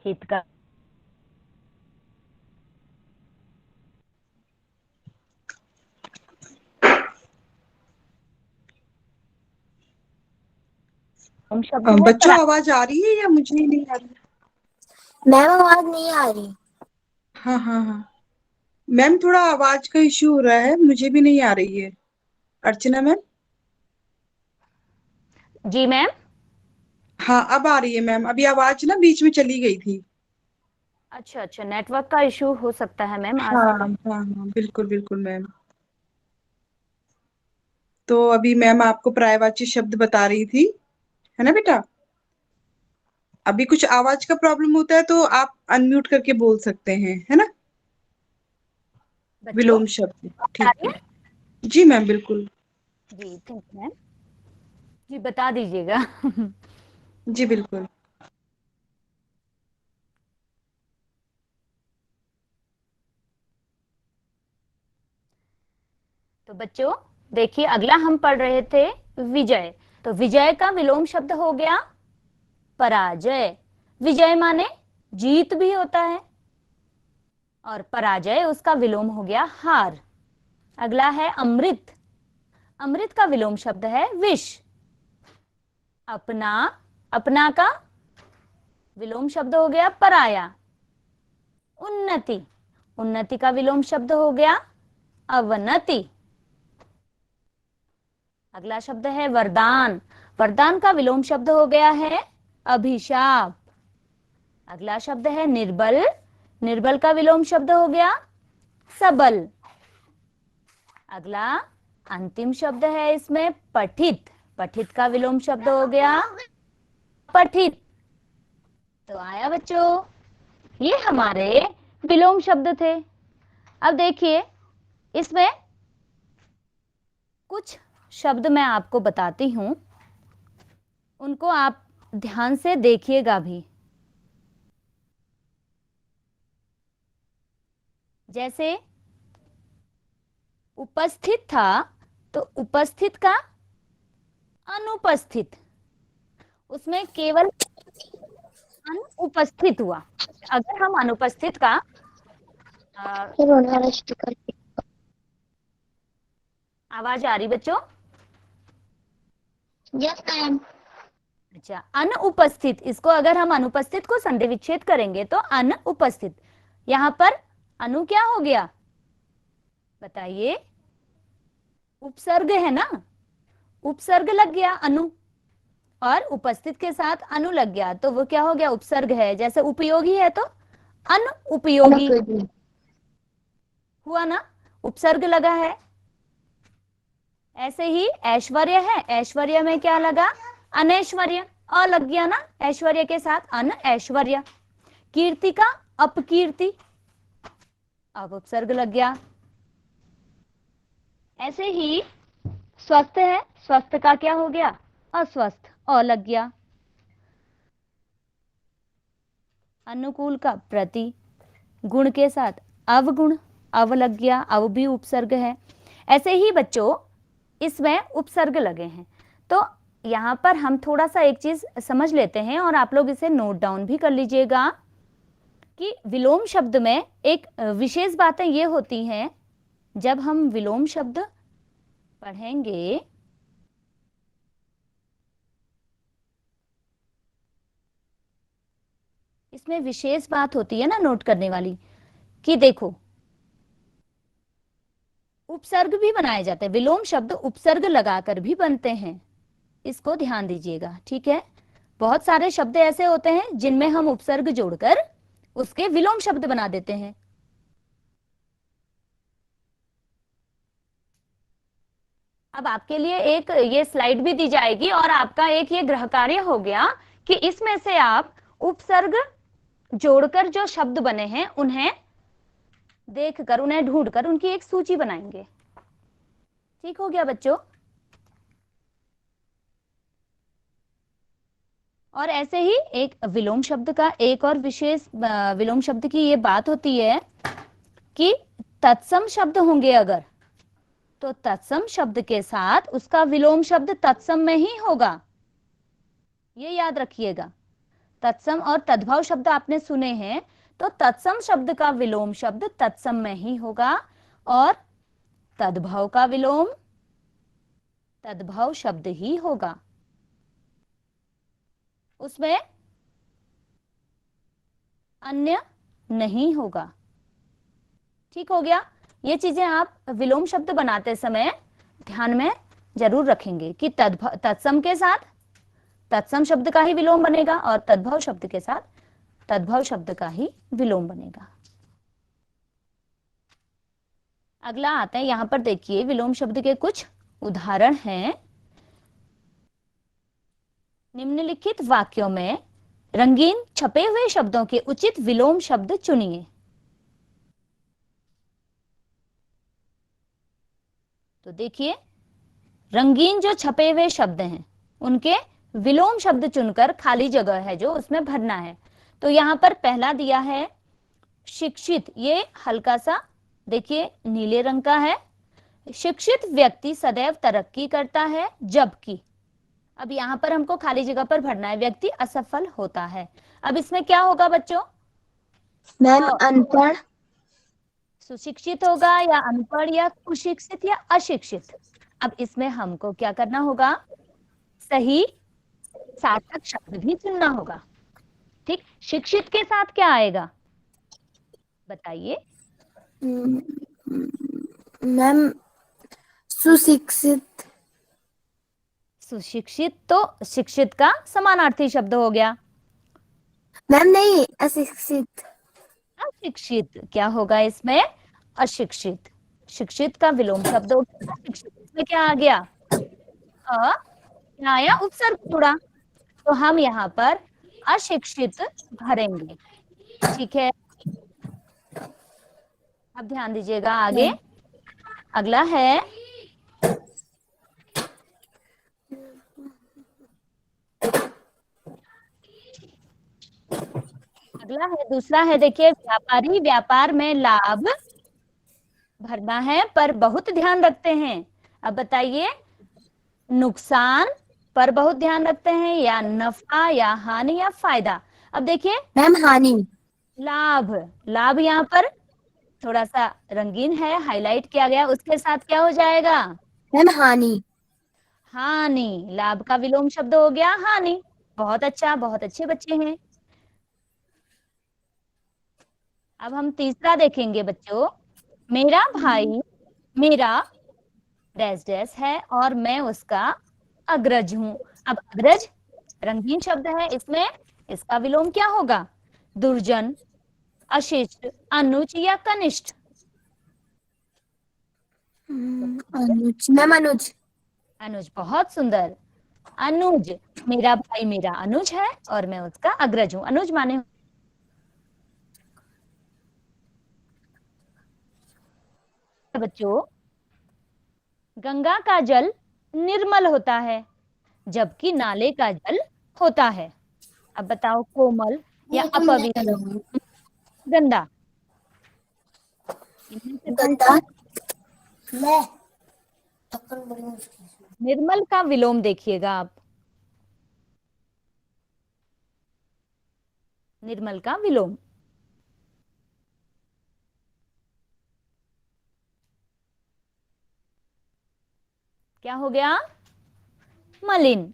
D: हित का विलोम शब्द है
E: बच्चों आवाज आ रही है या मुझे ही नहीं आ रही?
B: मैम आवाज नहीं आ रही।
E: हाँ हाँ हाँ मैम, थोड़ा आवाज का इश्यू हो रहा है, मुझे भी नहीं आ रही है। अर्चना मैम?
D: जी मैम।
E: हाँ अब आ रही है मैम, अभी आवाज ना बीच में चली गई थी।
D: अच्छा अच्छा, नेटवर्क का इशू हो सकता है मैम आज
E: हाँ
D: थोड़ा।
E: हाँ हाँ बिल्कुल बिल्कुल मैम। तो अभी मैम आपको पर्यायवाची शब्द बता रही थी, है ना बेटा? अभी कुछ आवाज का प्रॉब्लम होता है तो आप अनम्यूट करके बोल सकते हैं, है ना?
D: बच्चों
E: विलोम शब्द,
D: आ
E: ठीक
D: रही
E: है।
D: है?
E: जी मैम बिल्कुल।
D: जी थैंक यू मैम, जी बता दीजिएगा।
E: जी बिल्कुल।
D: तो बच्चों देखिए, अगला हम पढ़ रहे थे विजय। तो विजय का विलोम शब्द हो गया पराजय। विजय माने जीत भी होता है, और पराजय उसका विलोम हो गया हार। अगला है अमृत, अमृत का विलोम शब्द है विष। अपना, अपना का विलोम शब्द हो गया पराया। उन्नति, उन्नति का विलोम शब्द हो गया अवनति। अगला शब्द है वरदान। वरदान का विलोम शब्द हो गया है अभिशाप। अगला शब्द है निर्बल। निर्बल का विलोम शब्द हो गया सबल। अगला अंतिम शब्द है इसमें पठित। पठित का विलोम शब्द हो गया पठित। तो आया बच्चों, ये हमारे विलोम शब्द थे। अब देखिए इसमें कुछ शब्द मैं आपको बताती हूं, उनको आप ध्यान से देखिएगा भी। जैसे उपस्थित था तो उपस्थित का अनुपस्थित, उसमें केवल अनुपस्थित हुआ। अगर हम अनुपस्थित का आवाज आ रही बच्चों?
B: Yes ma'am.
D: अच्छा, अनुपस्थित, इसको अगर हम अनुपस्थित को संधि विच्छेद करेंगे तो अनुपस्थित। यहां पर अनु क्या हो गया बताइए? उपसर्ग है ना, उपसर्ग लग गया अनु, और उपस्थित के साथ अनु लग गया तो वो क्या हो गया? उपसर्ग है। जैसे उपयोगी है तो अनुपयोगी हुआ ना, उपसर्ग लगा है। ऐसे ही ऐश्वर्य है, ऐश्वर्य में क्या लगा? अनैश्वर्य, अ लग गया ना ऐश्वर्य के साथ, अन ऐश्वर्य। कीर्ति का अपकीर्ति, अब उपसर्ग लग गया। ऐसे ही स्वस्थ है, स्वस्थ का क्या हो गया? अस्वस्थ, अ लग गया। अनुकूल का प्रति, गुण के साथ अवगुण, अव लग गया, अव भी उपसर्ग है। ऐसे ही बच्चों इसमें उपसर्ग लगे हैं। तो यहां पर हम थोड़ा सा एक चीज समझ लेते हैं और आप लोग इसे नोट डाउन भी कर लीजिएगा कि विलोम शब्द में एक विशेष बातें ये होती हैं। जब हम विलोम शब्द पढ़ेंगे इसमें विशेष बात होती है ना नोट करने वाली, कि देखो उपसर्ग भी बनाए जाते हैं। विलोम शब्द उपसर्ग लगाकर भी बनते हैं, इसको ध्यान दीजिएगा, ठीक है? बहुत सारे शब्द ऐसे होते हैं जिनमें हम उपसर्ग जोड़कर उसके विलोम शब्द बना देते हैं। अब आपके लिए एक ये स्लाइड भी दी जाएगी और आपका एक ये गृह कार्य हो गया कि इसमें से आप उपसर्ग जोड़कर जो शब्द बने हैं उन्हें देखकर, उन्हें ढूंढकर उनकी एक सूची बनाएंगे। ठीक हो गया बच्चों? और ऐसे ही एक विलोम शब्द का एक और विशेष विलोम शब्द की ये बात होती है कि तत्सम शब्द होंगे अगर, तो तत्सम शब्द के साथ उसका विलोम शब्द तत्सम में ही होगा। ये याद रखिएगा। तत्सम और तद्भव शब्द आपने सुने हैं, तो तत्सम शब्द का विलोम शब्द तत्सम में ही होगा और तद्भव का विलोम तद्भव शब्द ही होगा। उसमें अन्य नहीं होगा। ठीक हो गया? ये चीजें आप विलोम शब्द बनाते समय ध्यान में जरूर रखेंगे कि तत्सम के साथ तत्सम शब्द का ही विलोम बनेगा और तद्भव शब्द के साथ तद्भव शब्द का ही विलोम बनेगा। अगला आता है, यहां पर देखिए विलोम शब्द के कुछ उदाहरण हैं। निम्नलिखित वाक्यों में रंगीन छपे हुए शब्दों के उचित विलोम शब्द चुनिए। तो देखिए रंगीन जो छपे हुए शब्द हैं उनके विलोम शब्द चुनकर खाली जगह है जो उसमें भरना है। तो यहां पर पहला दिया है शिक्षित, ये हल्का सा देखिए नीले रंग का है। शिक्षित व्यक्ति सदैव तरक्की करता है, जबकि अब यहां पर हमको खाली जगह पर भरना है व्यक्ति असफल होता है। अब इसमें क्या होगा बच्चों?
B: मैम अनपढ़।
D: सुशिक्षित होगा या अनपढ़ या कुशिक्षित या अशिक्षित। अब इसमें हमको क्या करना होगा? सही सार्थक शब्द भी चुनना होगा। ठीक, शिक्षित के साथ क्या आएगा बताइए?
B: मैम सुशिक्षित।
D: सुशिक्षित तो शिक्षित का समानार्थी शब्द हो गया।
B: मैम नहीं, अशिक्षित।
D: अशिक्षित क्या होगा इसमें? अशिक्षित। शिक्षित का विलोम शब्द हो गया शिक्षित। इसमें क्या आ गया? क्या आया? उपसर्ग जुड़ा। तो हम यहाँ पर अशिक्षित भरेंगे। ठीक है, अब ध्यान दीजिएगा आगे। अगला है दूसरा है, देखिए व्यापारी, व्यापार में लाभ भरना है पर बहुत ध्यान रखते हैं। अब बताइए, नुकसान पर बहुत ध्यान रखते हैं या नफा या हानि या फायदा? अब देखिए
B: मैम हानि।
D: लाभ, लाभ यहाँ पर थोड़ा सा रंगीन है, हाईलाइट किया गया, उसके साथ क्या हो जाएगा?
B: मैम हानि।
D: हानि। लाभ का विलोम शब्द हो गया हानि। बहुत अच्छा, बहुत अच्छे बच्चे हैं। अब हम तीसरा देखेंगे बच्चों। मेरा भाई मेरा डैश डैश है और मैं उसका अग्रज हूं। अब अग्रज रंगीन शब्द है, इसमें इसका विलोम क्या होगा? दुर्जन, अशिष्ट, अनुज या कनिष्ठ?
B: अनुज। मैम अनुज।
D: अनुज, बहुत सुंदर। अनुज, मेरा भाई मेरा अनुज है और मैं उसका अग्रज हूं। अनुज माने बच्चों, गंगा का जल निर्मल होता है जबकि नाले का जल होता है। अब बताओ, कोमल या अपवित्र, गंदा? इनमें से कौन सा?
B: गंदा। मैं बड़ी मुश्किल।
D: निर्मल का विलोम देखिएगा आप। निर्मल का विलोम क्या हो गया? मलिन।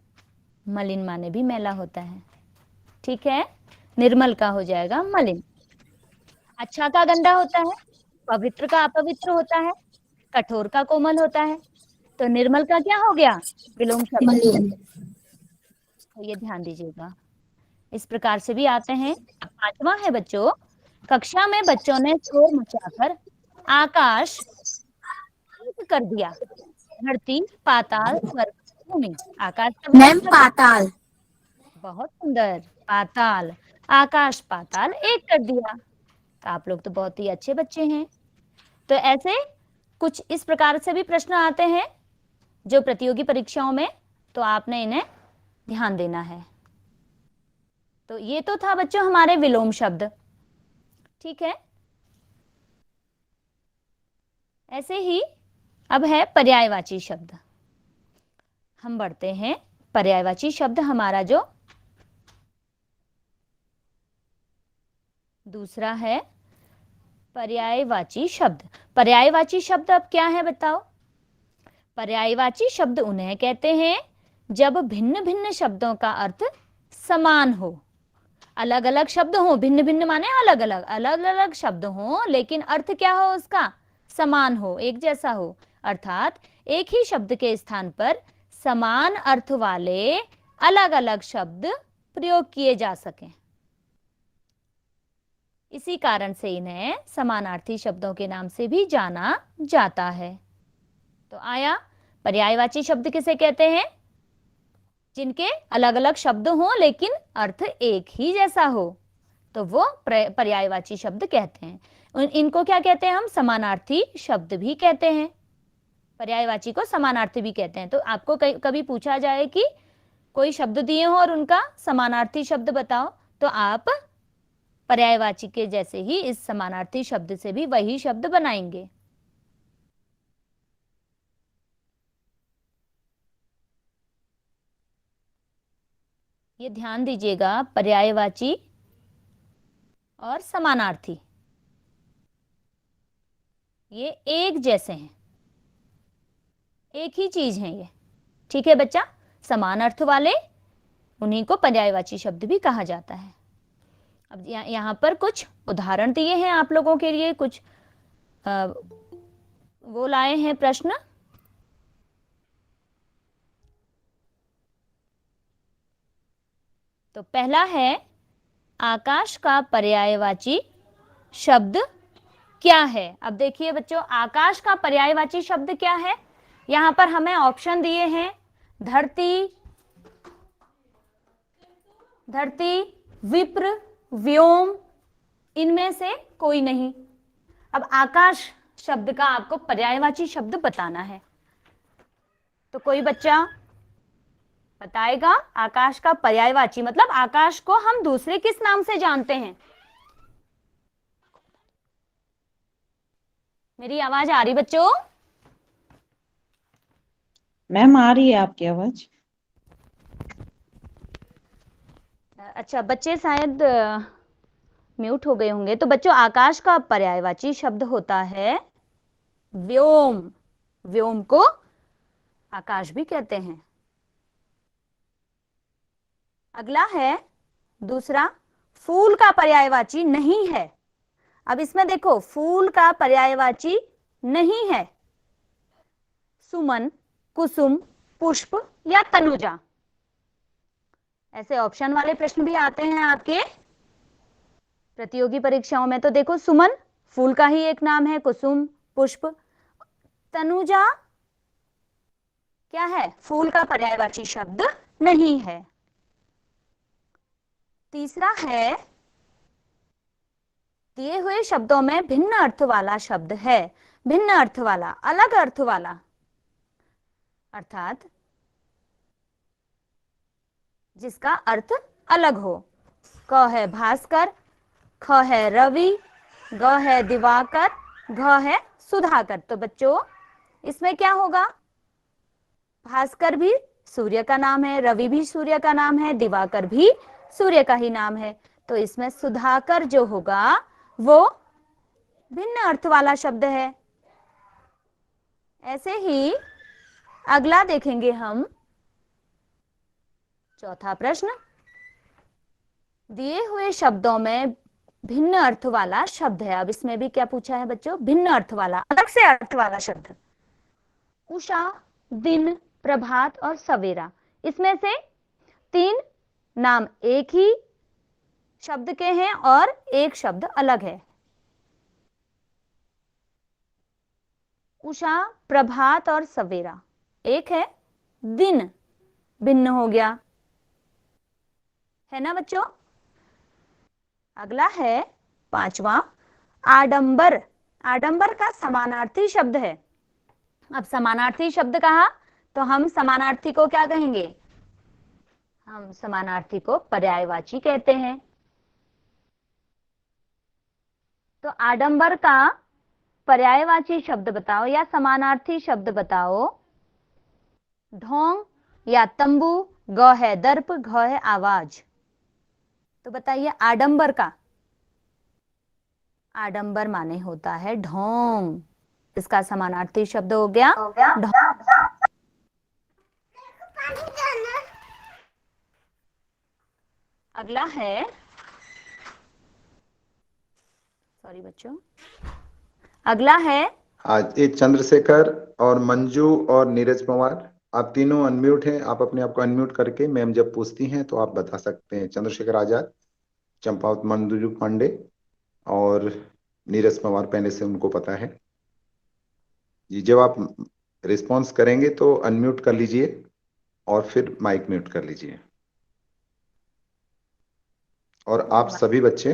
D: मलिन माने भी मैला होता है। ठीक है, निर्मल का हो जाएगा मलिन। अच्छा का गंदा होता है, पवित्र का अपवित्र होता है, कठोर का कोमल होता है। तो निर्मल का क्या हो गया? विलोम शब्द।
B: मलिन।
D: तो ये ध्यान दीजिएगा, इस प्रकार से भी आते हैं। अब पांचवा है बच्चों, कक्षा में बच्चों ने शोर मचाकर आकाश एक कर दिया। धरती, पाताल, स्वर्ग, भूमि। आकाश का विलोम
B: मैम
D: शब्द।
B: पाताल।
D: बहुत सुंदर, पाताल। आकाश पाताल एक कर दिया। तो आप लोग तो बहुत ही अच्छे बच्चे हैं। तो ऐसे कुछ इस प्रकार से भी प्रश्न आते हैं जो प्रतियोगी परीक्षाओं में, तो आपने इन्हें ध्यान देना है। तो ये तो था बच्चों हमारे विलोम शब्द। ठीक है, ऐसे ही अब है पर्यायवाची शब्द। हम बढ़ते हैं। पर्यायवाची शब्द हमारा जो दूसरा है, पर्यायवाची शब्द। पर्यायवाची शब्द अब क्या है बताओ? पर्यायवाची शब्द उन्हें कहते हैं जब भिन्न भिन्न शब्दों का अर्थ समान हो। अलग अलग शब्द हो, भिन्न भिन्न माने अलग अलग, अलग अलग शब्द हो लेकिन अर्थ क्या हो उसका? समान हो, एक जैसा हो। अर्थात एक ही शब्द के स्थान पर समान अर्थ वाले अलग अलग शब्द प्रयोग किए जा सकें। इसी कारण से इन्हें समानार्थी शब्दों के नाम से भी जाना जाता है। तो आया, पर्यायवाची शब्द किसे कहते हैं? जिनके अलग अलग शब्द हो लेकिन अर्थ एक ही जैसा हो, तो वो पर्यायवाची शब्द कहते हैं। इनको क्या कहते हैं हम? समानार्थी शब्द भी कहते हैं। पर्यायवाची को समानार्थी भी कहते हैं। तो आपको कभी पूछा जाए कि कोई शब्द दिए हो और उनका समानार्थी शब्द बताओ, तो आप पर्यायवाची के जैसे ही इस समानार्थी शब्द से भी वही शब्द बनाएंगे। ये ध्यान दीजिएगा, पर्यायवाची और समानार्थी ये एक जैसे हैं, एक ही चीज है ये। ठीक है बच्चा, समान अर्थ वाले उन्हीं को पर्यायवाची शब्द भी कहा जाता है। अब यहाँ पर कुछ उदाहरण दिए हैं आप लोगों के लिए, कुछ वो लाए हैं प्रश्न। तो पहला है, आकाश का पर्यायवाची शब्द क्या है? अब देखिए बच्चों, आकाश का पर्यायवाची शब्द क्या है? यहां पर हमें ऑप्शन दिए हैं, धरती, धरती, विप्र, व्योम, इनमें से कोई नहीं। अब आकाश शब्द का आपको पर्यायवाची शब्द बताना है, तो कोई बच्चा बताएगा? आकाश का पर्यायवाची मतलब आकाश को हम दूसरे किस नाम से जानते हैं? मेरी आवाज आ रही बच्चों?
A: मैम आ रही है आपकी आवाज।
D: अच्छा, बच्चे शायद म्यूट हो गए होंगे। तो बच्चों, आकाश का पर्यायवाची शब्द होता है व्योम। व्योम को आकाश भी कहते हैं। अगला है दूसरा, फूल का पर्यायवाची नहीं है। अब इसमें देखो, फूल का पर्यायवाची नहीं है। सुमन, कुसुम, पुष्प या तनुजा, ऐसे ऑप्शन वाले प्रश्न भी आते हैं आपके प्रतियोगी परीक्षाओं में। तो देखो, सुमन फूल का ही एक नाम है, कुसुम, पुष्प, तनुजा क्या है? फूल का पर्यायवाची शब्द नहीं है। तीसरा है, दिए हुए शब्दों में भिन्न अर्थ वाला शब्द है। भिन्न अर्थ वाला, अलग अर्थ वाला, अर्थात जिसका अर्थ अलग हो। क है भास्कर, ख है रवि, ग है दिवाकर, घ है सुधाकर। तो बच्चों, इसमें क्या होगा? भास्कर भी सूर्य का नाम है, रवि भी सूर्य का नाम है, दिवाकर भी सूर्य का ही नाम है। तो इसमें सुधाकर जो होगा वो भिन्न अर्थ वाला शब्द है। ऐसे ही अगला देखेंगे हम, चौथा प्रश्न, दिए हुए शब्दों में भिन्न अर्थ वाला शब्द है। अब इसमें भी क्या पूछा है बच्चों? भिन्न अर्थ वाला, अलग से अर्थ वाला शब्द। उषा, दिन, प्रभात और सवेरा, इसमें से तीन नाम एक ही शब्द के हैं और एक शब्द अलग है। उषा, प्रभात और सवेरा, एक है दिन, भिन्न हो गया, है ना बच्चों? अगला है पांचवा, आडंबर। आडंबर का समानार्थी शब्द है। अब समानार्थी शब्द कहा तो हम समानार्थी को क्या कहेंगे? हम समानार्थी को पर्यायवाची कहते हैं। तो आडंबर का पर्यायवाची शब्द बताओ या समानार्थी शब्द बताओ। ढोंग या तंबू, ग है दर्प, घ है आवाज। तो बताइए, आडंबर का, आडंबर माने होता है ढोंग, इसका समानार्थी शब्द हो गया ढोंग। अगला है, सॉरी बच्चों, अगला है,
C: आज ये चंद्रशेखर और मंजू और नीरज पवार, आप तीनों अनम्यूट हैं। आप अपने आप को अनम्यूट करके मैम जब पूछती हैं तो आप बता सकते हैं। चंद्रशेखर आजाद, चंपावत मंजू पांडे और नीरज पवार पहले से उनको पता है जी। जब आप रिस्पॉन्स करेंगे तो अनम्यूट कर लीजिए और फिर माइक म्यूट कर लीजिए। और आप सभी बच्चे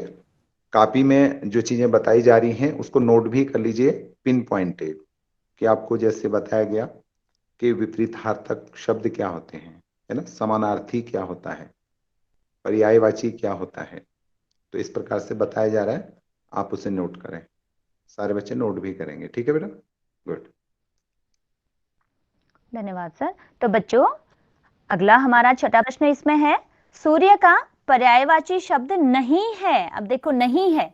C: कॉपी में जो चीजें बताई जा रही हैं उसको नोट भी कर लीजिए, पिन पॉइंटेड, कि आपको जैसे बताया गया कि विपरीतार्थक शब्द क्या होते हैं, है ना, समानार्थी क्या होता है, पर्यायवाची क्या होता है। तो इस प्रकार से बताया जा रहा है, आप उसे नोट करें। सारे बच्चे नोट भी करेंगे, ठीक है बेटा? गुड,
D: धन्यवाद सर। तो बच्चों, अगला हमारा छठा प्रश्न इसमें है, सूर्य का पर्यायवाची शब्द नहीं है। अब देखो, नहीं है,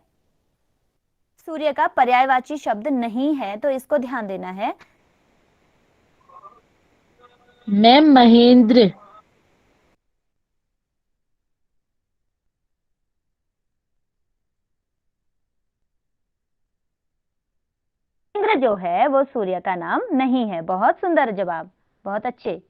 D: सूर्य का पर्यायवाची शब्द नहीं है, तो इसको ध्यान देना है।
F: मैम महेंद्र।
D: जो है वो सूर्य का नाम नहीं है। बहुत सुंदर जवाब, बहुत अच्छे।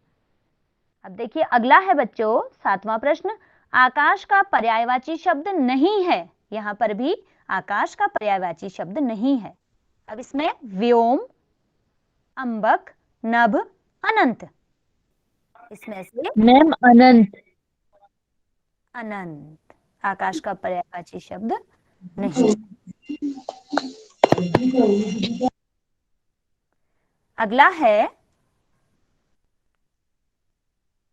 D: अब देखिए अगला है बच्चों 7वां प्रश्न। आकाश का पर्यायवाची शब्द नहीं है। यहाँ पर भी आकाश का पर्यायवाची शब्द नहीं है। अब इसमें व्योम, अंबक, नभ, अनंत, इसमें से
F: मैम अनंत।
D: अनंत आकाश का पर्यायवाची शब्द नहीं। अगला है,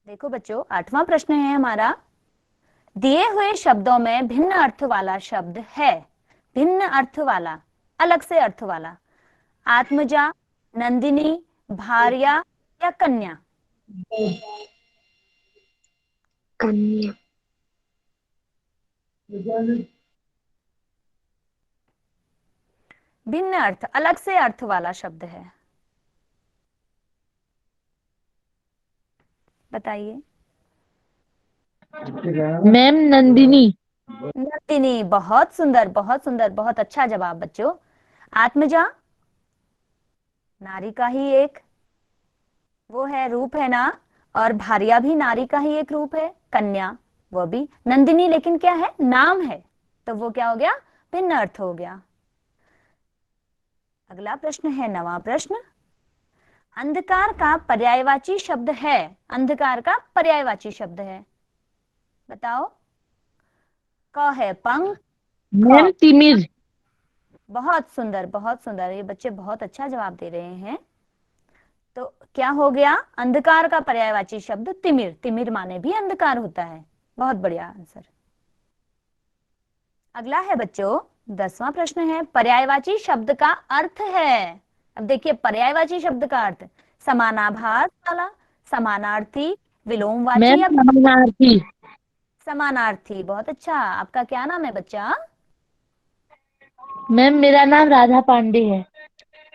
D: देखो बच्चों 8वां प्रश्न है हमारा। दिए हुए शब्दों में भिन्न अर्थ वाला शब्द है। भिन्न अर्थ वाला, अलग से अर्थ वाला। आत्मजा, नंदिनी, भार्या या कन्या?
B: कन्या।
D: भिन्न अर्थ, अलग से अर्थ वाला शब्द है, बताइए।
F: मैम नंदिनी।
D: नंदिनी, बहुत सुंदर, बहुत सुंदर, बहुत अच्छा जवाब बच्चों। आत्मजा, नारी का ही एक वो है, रूप है ना, और भार्या भी नारी का ही एक रूप है। कन्या वो भी। नंदिनी लेकिन क्या है, नाम है, तो वो क्या हो गया, भिन्न अर्थ हो गया। अगला प्रश्न है 9वां प्रश्न। अंधकार का पर्यायवाची शब्द है। अंधकार का पर्यायवाची शब्द है, बताओ। क है पंख।
F: मैम तिमिर।
D: बहुत सुंदर, बहुत सुंदर, ये बच्चे बहुत अच्छा जवाब दे रहे हैं। तो क्या हो गया, अंधकार का पर्यायवाची शब्द तिमिर। तिमिर माने भी अंधकार होता है। बहुत बढ़िया आंसर। अगला है बच्चों 10वां प्रश्न है। पर्यायवाची शब्द का अर्थ है। अब देखिए पर्यायवाची शब्द का अर्थ, समानाभास वाला, समानार्थी, विलोमवाची
F: मैम
D: या
F: समानार्थी।
D: समानार्थी। बहुत अच्छा। आपका क्या नाम है बच्चा?
F: मैम मेरा नाम राधा पांडे है।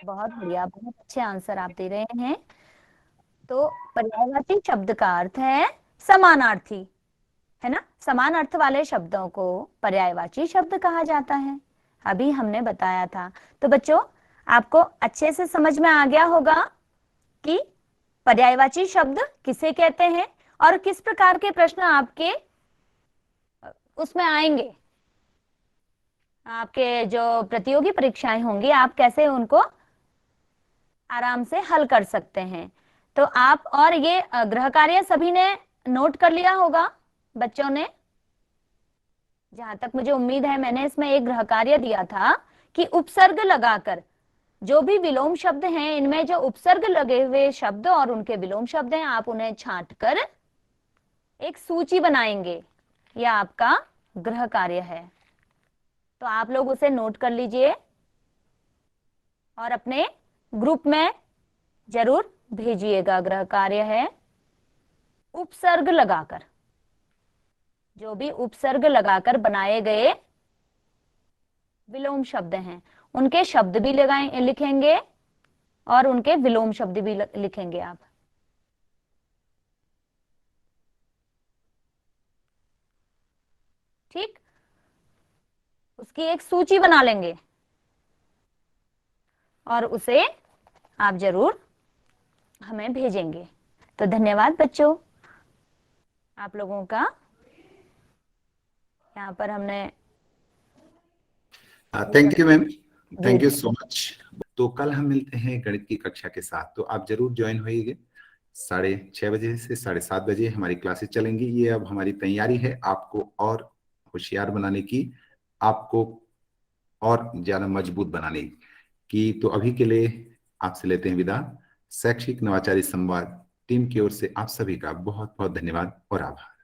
D: बहुत बढ़िया, बहुत अच्छे आंसर आप दे रहे हैं। तो पर्यायवाची शब्द का अर्थ है समानार्थी, है ना। समान अर्थ वाले शब्दों को पर्यायवाची शब्द कहा जाता है, अभी हमने बताया था। तो बच्चों आपको अच्छे से समझ में आ गया होगा कि पर्यायवाची शब्द किसे कहते हैं और किस प्रकार के प्रश्न आपके उसमें आएंगे। आपके जो प्रतियोगी परीक्षाएं होंगी, आप कैसे उनको आराम से हल कर सकते हैं। तो आप, और ये गृह कार्य सभी ने नोट कर लिया होगा बच्चों ने। जहां तक मुझे उम्मीद है, मैंने इसमें एक गृह कार्य दिया था कि उपसर्ग लगाकर जो भी विलोम शब्द हैं, इनमें जो उपसर्ग लगे हुए शब्द और उनके विलोम शब्द हैं, आप उन्हें छांटकर एक सूची बनाएंगे। यह आपका गृह कार्य है, तो आप लोग उसे नोट कर लीजिए और अपने ग्रुप में जरूर भेजिएगा। गृह कार्य है उपसर्ग लगाकर, जो भी उपसर्ग लगाकर बनाए गए विलोम शब्द हैं, उनके शब्द भी लिखेंगे और उनके विलोम शब्द भी लिखेंगे आप। ठीक, उसकी एक सूची बना लेंगे और उसे आप जरूर हमें भेजेंगे। तो धन्यवाद बच्चों आप लोगों का। यहाँ पर हमने
C: thank you ma'am, thank you so much. तो कल हम मिलते हैं गणित की कक्षा के साथ, तो आप जरूर ज्वाइन होइए। 6:30 बजे से 7:30 बजे हमारी क्लासेस चलेंगी। ये अब हमारी तैयारी है आपको और होशियार बनाने की, आपको और ज्यादा मजबूत बनाने की। तो अभी के लिए आपसे लेते हैं विदा। शैक्षिक नवाचारी संवाद टीम की ओर से आप सभी का बहुत बहुत धन्यवाद और आभार।